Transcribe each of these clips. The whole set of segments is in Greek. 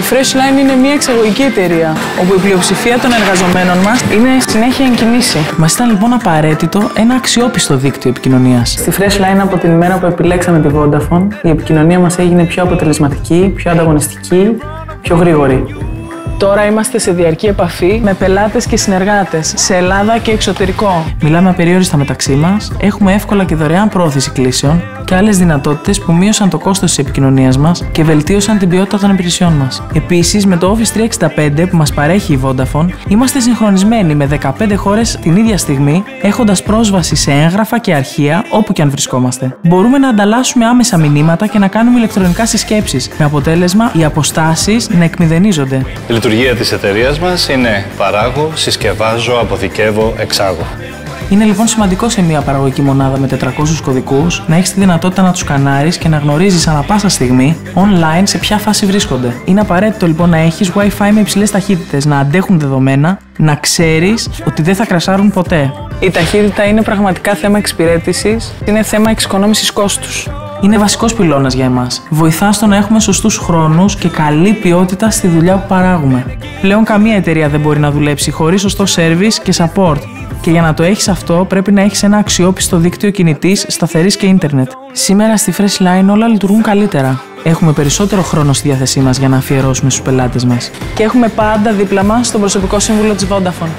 Η Freshline είναι μια εξαγωγική εταιρεία, όπου η πλειοψηφία των εργαζομένων μας είναι συνέχεια εν κινήσει. Μας ήταν λοιπόν απαραίτητο ένα αξιόπιστο δίκτυο επικοινωνίας. Στη Freshline, από την ημέρα που επιλέξαμε τη Vodafone, η επικοινωνία μας έγινε πιο αποτελεσματική, πιο ανταγωνιστική, πιο γρήγορη. Τώρα είμαστε σε διαρκή επαφή με πελάτες και συνεργάτες σε Ελλάδα και εξωτερικό. Μιλάμε απεριόριστα μεταξύ μας, έχουμε εύκολα και δωρεάν πρόθεση κλήσεων και άλλες δυνατότητες που μείωσαν το κόστος της επικοινωνίας μας και βελτίωσαν την ποιότητα των υπηρεσιών μας. Επίσης, με το Office 365 που μας παρέχει η Vodafone, είμαστε συγχρονισμένοι με 15 χώρες την ίδια στιγμή, έχοντας πρόσβαση σε έγγραφα και αρχεία όπου και αν βρισκόμαστε. Μπορούμε να ανταλλάσσουμε άμεσα μηνύματα και να κάνουμε ηλεκτρονικά συσκέψεις, με αποτέλεσμα οι αποστάσεις να εκμηδενίζονται. Η λειτουργία της εταιρείας μας είναι παράγω, συσκευάζω, αποθηκεύω, εξάγω. Είναι λοιπόν σημαντικό σε μια παραγωγική μονάδα με 400 κωδικούς να έχεις τη δυνατότητα να τους σκανάρεις και να γνωρίζεις ανά πάσα στιγμή online σε ποια φάση βρίσκονται. Είναι απαραίτητο λοιπόν να έχεις Wi-Fi με υψηλές ταχύτητες, να αντέχουν δεδομένα, να ξέρεις ότι δεν θα κρασάρουν ποτέ. Η ταχύτητα είναι πραγματικά θέμα εξυπηρέτησης, είναι θέμα εξοικονόμησης κόστους. Είναι βασικός πυλώνας για εμάς. Βοηθά στο να έχουμε σωστούς χρόνους και καλή ποιότητα στη δουλειά που παράγουμε. Πλέον καμία εταιρεία δεν μπορεί να δουλέψει χωρίς σωστό service και support. Και για να το έχεις αυτό, πρέπει να έχεις ένα αξιόπιστο δίκτυο κινητής, σταθερής και ίντερνετ. Σήμερα στη Freshline όλα λειτουργούν καλύτερα. Έχουμε περισσότερο χρόνο στη διάθεσή μας για να αφιερώσουμε στους πελάτες μας. Και έχουμε πάντα δίπλα μας τον προσωπικό σύμβουλο της Vodafone.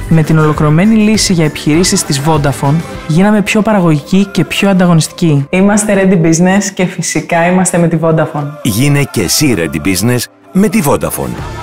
Με την ολοκληρωμένη λύση για επιχειρήσεις της Vodafone, γίναμε πιο παραγωγικοί και πιο ανταγωνιστικοί. Είμαστε Ready Business και φυσικά είμαστε με τη Vodafone. Γίνε και εσύ Ready Business με τη Vodafone.